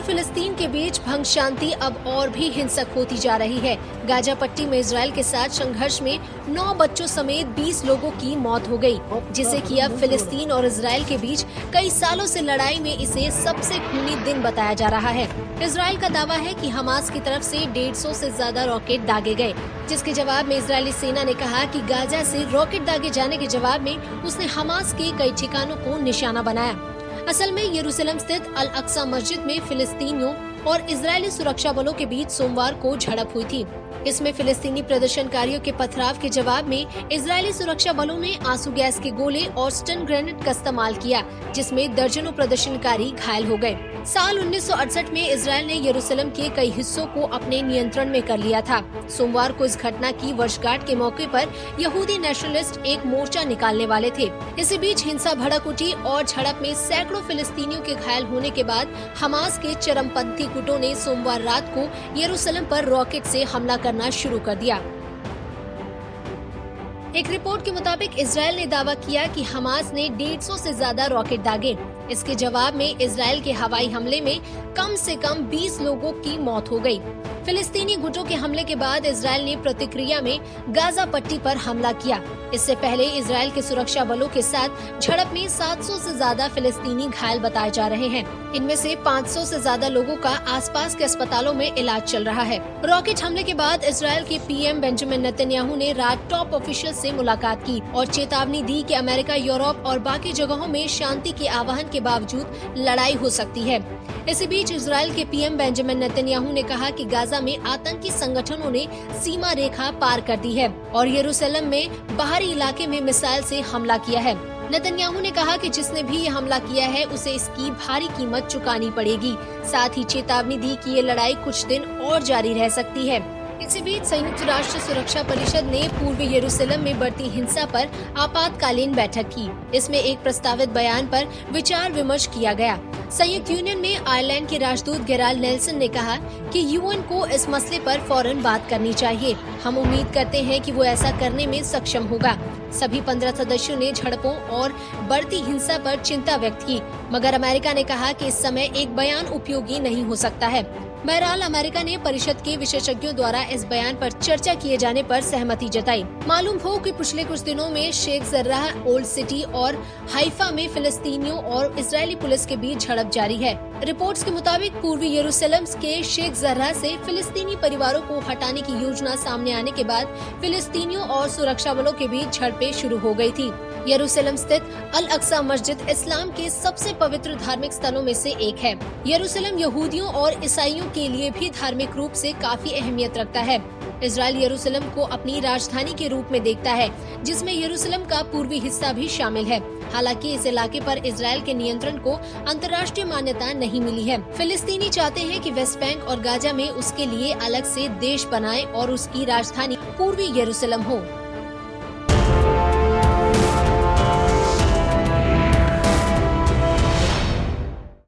फिलिस्तीन के बीच भंग शांति अब और भी हिंसक होती जा रही है। गाजा पट्टी में इजराइल के साथ संघर्ष में 9 बच्चों समेत 20 लोगों की मौत हो गई, जिसे कि अब फिलिस्तीन और इजराइल के बीच कई सालों से लड़ाई में इसे सबसे खूनी दिन बताया जा रहा है। इजराइल का दावा है कि हमास की तरफ से 150 से ज्यादा रॉकेट दागे गए, जिसके जवाब में इजरायली सेना ने कहा कि गाजा से रॉकेट दागे जाने के जवाब में उसने हमास के कई ठिकानों को निशाना बनाया। असल में यरूशलेम स्थित अल अक्सा मस्जिद में फिलिस्तीनियों और इजरायली सुरक्षा बलों के बीच सोमवार को झड़प हुई थी। इसमें फिलिस्तीनी प्रदर्शनकारियों के पथराव के जवाब में इजरायली सुरक्षा बलों ने आंसू गैस के गोले और स्टन ग्रेनेड का इस्तेमाल किया, जिसमें दर्जनों प्रदर्शनकारी घायल हो गए। साल 1968 में इजरायल ने यरूशलेम के कई हिस्सों को अपने नियंत्रण में कर लिया था। सोमवार को इस घटना की वर्षगांठ के मौके पर यहूदी नेशनलिस्ट एक मोर्चा निकालने वाले थे। इसी बीच हिंसा भड़क उठी और झड़प में सैकड़ों फिलिस्तीनियों के घायल होने के बाद हमास के चरमपंथी गुटों ने सोमवार रात को यरूशलेम पर रॉकेट से हमला करना शुरू कर दिया। एक रिपोर्ट के मुताबिक इजरायल ने दावा किया कि हमास ने 150 से ज्यादा रॉकेट दागे। इसके जवाब में इजरायल के हवाई हमले में कम से कम 20 लोगों की मौत हो गई। फिलिस्तीनी गुटों के हमले के बाद इजरायल ने प्रतिक्रिया में गाजा पट्टी पर हमला किया। इससे पहले इजरायल के सुरक्षा बलों के साथ झड़प में 700 से ज्यादा फिलिस्तीनी घायल बताए जा रहे हैं। इनमें से 500 से ज्यादा लोगों का आसपास के अस्पतालों में इलाज चल रहा है। रॉकेट हमले के बाद इजरायल के पीएम बेंजामिन नेतन्याहू ने रात टॉप ऑफिशियल से मुलाकात की और चेतावनी दी कि अमेरिका, यूरोप और बाकी जगहों में शांति के आह्वान के बावजूद लड़ाई हो सकती है। इसी बीच इजरायल के पीएम बेंजामिन नेतन्याहू ने कहा कि गाजा में आतंकी संगठनों ने सीमा रेखा पार कर दी है और यरूशलेम में बाहरी इलाके में मिसाइल से हमला किया है। नेतन्याहू ने कहा कि जिसने भी ये हमला किया है उसे इसकी भारी कीमत चुकानी पड़ेगी। साथ ही चेतावनी दी कि ये लड़ाई कुछ दिन और जारी रह सकती है। इसी बीच संयुक्त राष्ट्र सुरक्षा परिषद ने पूर्वी यरूशलेम में बढ़ती हिंसा पर आपातकालीन बैठक की। इसमें एक प्रस्तावित बयान पर विचार विमर्श किया गया। संयुक्त यूनियन में आयरलैंड के राजदूत गेराल्ड नेल्सन ने कहा कि यूएन को इस मसले पर फौरन बात करनी चाहिए। हम उम्मीद करते हैं कि वो ऐसा करने में सक्षम होगा। सभी 15 सदस्यों ने झड़पों और बढ़ती हिंसा पर चिंता व्यक्त की, मगर अमेरिका ने कहा कि इस समय एक बयान उपयोगी नहीं हो सकता है। बहरहाल अमेरिका ने परिषद के विशेषज्ञों द्वारा इस बयान पर चर्चा किए जाने पर सहमति जताई। मालूम हो कि पिछले कुछ दिनों में शेख जर्राह, ओल्ड सिटी और हाइफा में फिलिस्तीनियों और इजरायली पुलिस के बीच झड़प जारी है। रिपोर्ट्स के मुताबिक पूर्वी यरूशलेम के शेख जर्राह से फिलिस्तीनी परिवारों को हटाने की योजना सामने आने के बाद फिलिस्तीनियों और सुरक्षा बलों के बीच झड़पें शुरू हो गई थी। यरूशलेम स्थित अल अक्सा मस्जिद इस्लाम के सबसे पवित्र धार्मिक स्थलों में से एक है। यरूशलेम यहूदियों और ईसाइयों के लिए भी धार्मिक रूप से काफी अहमियत रखता है। इजरायल यरूशलेम को अपनी राजधानी के रूप में देखता है, जिसमें यरूशलेम का पूर्वी हिस्सा भी शामिल है। हालांकि इस इलाके पर इजरायल के नियंत्रण को अंतर्राष्ट्रीय मान्यता नहीं मिली है। फिलिस्तीनी चाहते हैं कि वेस्ट बैंक और गाजा में उसके लिए अलग से देश बनाए और उसकी राजधानी पूर्वी यरूशलेम हो।